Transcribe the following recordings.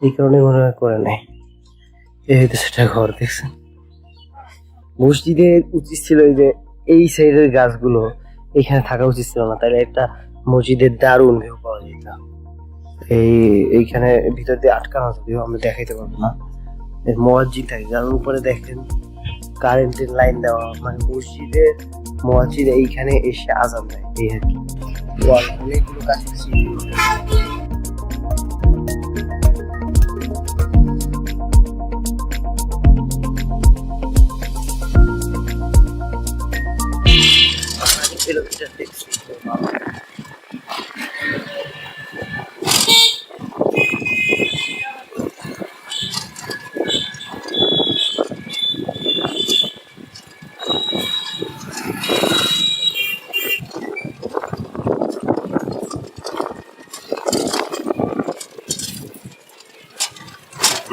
এই কারণে মনে হয় করে নেয়। এই হয়তো সেটা ঘর দেখছেন। মসজিদের উচিত ছিল এই যে এই সাইডের গাছগুলো এখানে থাকা উচিত ছিল না, তাহলে একটা মসজিদের দারুণ ভিউ পাওয়া যেত। এইখানে ভিতর দিয়ে আটকানো যদিও আমরা দেখাইতে পারবো না। মসজিদ থাকে যার উপরে দেখেন কারেন্টের লাইন দেওয়া, মানে মসজিদের মসজিদ এইখানে এসে আজান দেয় এই আর কি। অনেকগুলো কাছাকাছি কিলোমিটার দেখছি।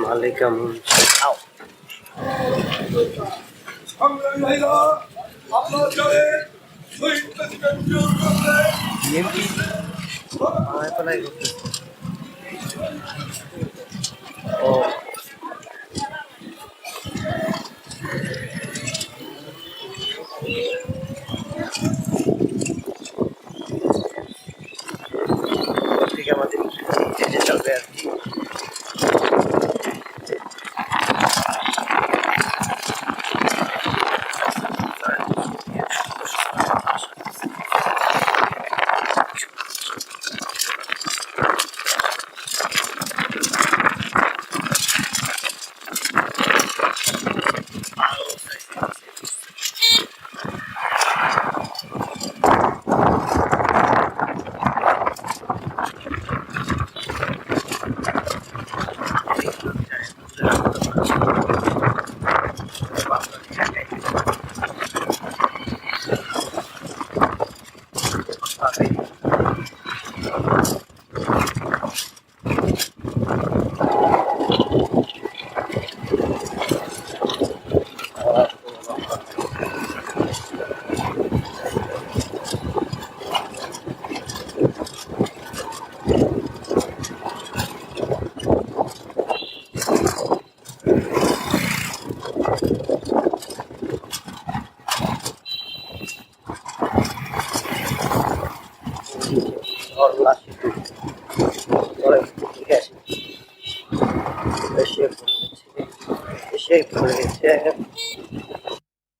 মালিকা মঞ্চ ও থেকে আমাদের যেতে হবে আর কি।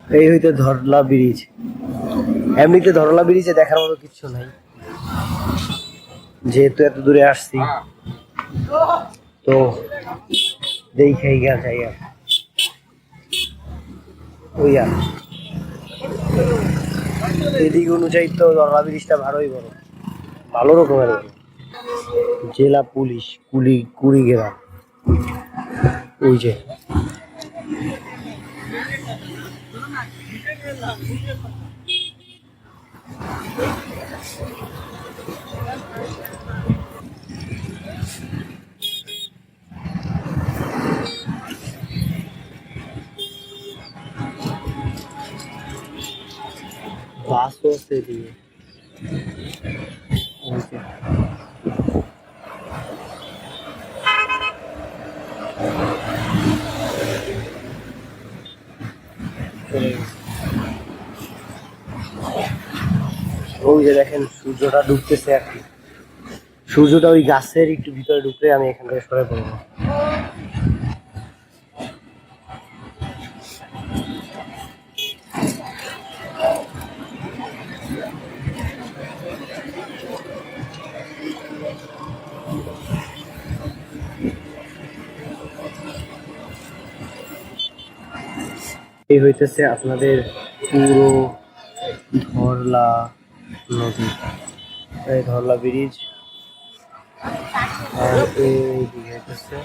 এই হইতে ধরলা ব্রিজ। এমনিতে ধরলা ব্রিজে দেখার মতো কিছু নাই, যেহেতু এত দূরে আসছি তো দেখেই গা যাই। ওইয়া এদিক অনুযায়ী তো ধরলা ব্রিজটা ভালোই বড়, ভালো রকমের বড়। জেলা পুলিশ কুড়িগ্রাম, ওই যে বাসও আছে এদিকে। ওই যে দেখেন সূর্যটা ডুবতেছে আর কি। সূর্যটা ওই গাছের একটু ভিতরে ঢুকলে আমি এখান থেকে সরে পড়বো। এই হইতেছে আপনাদের পুরো ধরলা নদী, এই ধরলা ব্রিজ। আর এই দিকে হইতেছে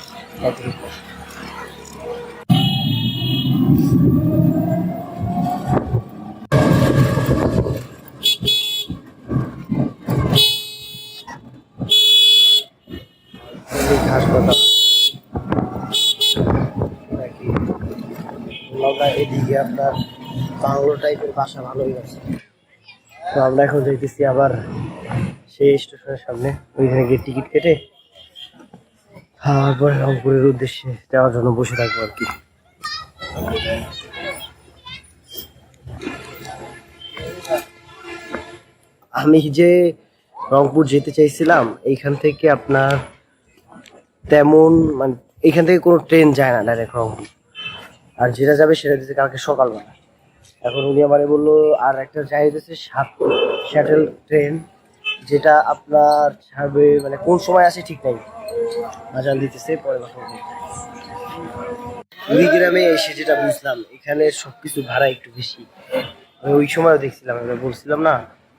হাসপাতাল। এদিকে আপনার বাংলো টাইপের বাসা ভালোই আছে। তো আমরা এখন যাইতেছি আবার সেই স্টেশনের সামনে, ওইখানে গিয়ে টিকিট কেটে তারপরে রংপুরের উদ্দেশ্যে যাওয়ার জন্য বসে থাকবো আর কি। আমি যে রংপুর যেতে চাইছিলাম এইখান থেকে আপনার তেমন মানে এইখান থেকে কোনো ট্রেন যায় না ডাইরেক্ট রংপুর, আর যেটা যাবে সেটা দিতে কালকে সকালবেলা। এখন উনি আমারে বললো আর একটা যাই হচ্ছে শ্যাটেল ট্রেন, যেটা আপনার ছাড়বে মানে কোন সময় আসে ঠিক নাই, আজান দিতেছে পরে কথা বলবো। কুড়িগ্রামে এসে যেটা বুঝলাম এখানে সবকিছু ভাড়া একটু বেশি। আমি ওই সময়ও দেখছিলাম, আমি বলছিলাম না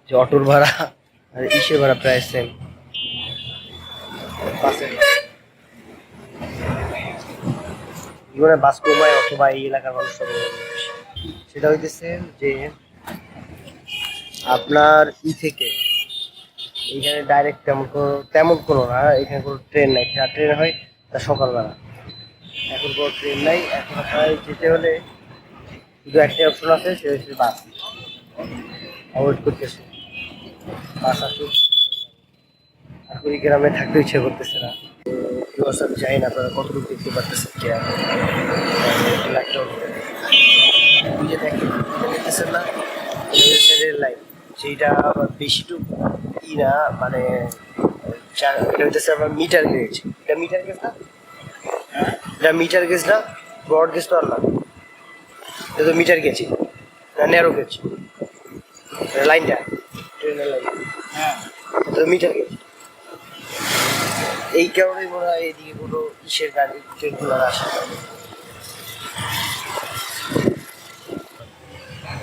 যে অটোর ভাড়া আর ইসের ভাড়া প্রায় সেম। জীবনে বাস কমায় অথবা এই এলাকার মানুষ সব সেটা হইতেছে যে আপনার থেকে এইখানে ডাইরেক্ট তেমন কোনো না, এখানে কোনো ট্রেন নাই, যা ট্রেন হয় তা সকালবেলা। এখন কোনো ট্রেন নাই, এখন আপনার যেতে হলে শুধু একটাই অপশন আছে, সেটা হচ্ছে বাস। অ্যাভয়েড করতেছে বাস আসুক, আর কুড়িগ্রামে থাকতে ইচ্ছে করতেছে না। আমি জানি না আপনারা কতটুকু দেখতে পারতেছেন কি ওই যে দেখতেছেন না রেল লাইন, সেইটা আবার বেশিটুকু ই না মানে এটা হইতেছে আমার মিটার গেজ। এটা মিটার গেজ না, এটা মিটার গেজ না, ব্রড গেজ তো আর না, এটা তো মিটার গেজ না, ন্যারো গেজ লাইনটা, ট্রেনের লাইন, এটা তো মিটার গেজ। এই কারণেই মনে হয় এদিকে কোনো ইসের গাড়ি ট্রেনগুলো আসে।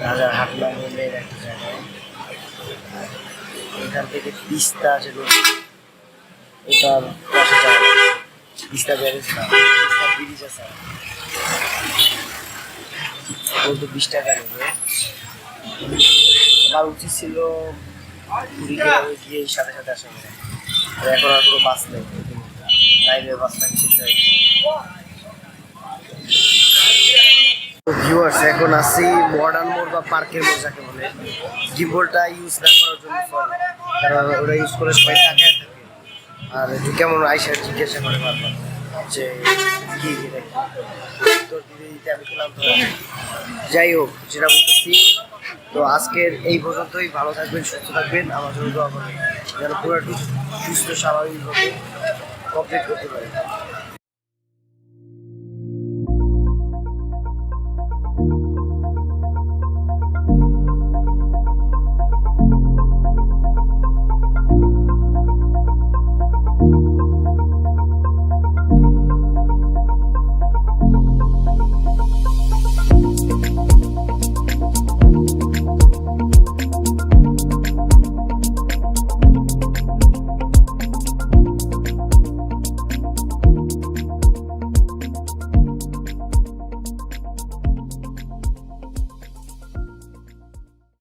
রাজার হাটলা হলে একটা জায়গায় এখান থেকে তিস্তা আছে, এটার পাশে যাওয়া তিস্তা ব্যারেজ না, তিস্তা ব্রিজ আছে, বলতো 20 টাকা নেবে। আমার উচিত ছিল কুড়িগ্রামে গিয়ে সাথে সাথে আসা করে, এখন আর কোনো বাস নেই, লাইনের বাস নাকি শেষ হয়ে গেছে। ভিউয়ার্স, এখন আসি মডার্ন মোড় বা পার্কের মোড় যাকে বলে। গিম্বলটা ইউজ না করার জন্য কারণ ওটা ইউজ করে সবাই তাকায় থাকে, আর কেমন আইসা জিজ্ঞাসা করে বারবার যে কি উত্তর দিতে দিতে আমি ক্লান্ত হয়ে যাই। যাই হোক, যেটা বলতেছি, তো আজকের এই পর্যন্তই। ভালো থাকবেন, সুস্থ থাকবেন, আমার জন্য দোয়া করবেন যেন পুরোটুকু সুস্থ স্বাভাবিকভাবে কমপ্লিট করতে পারি।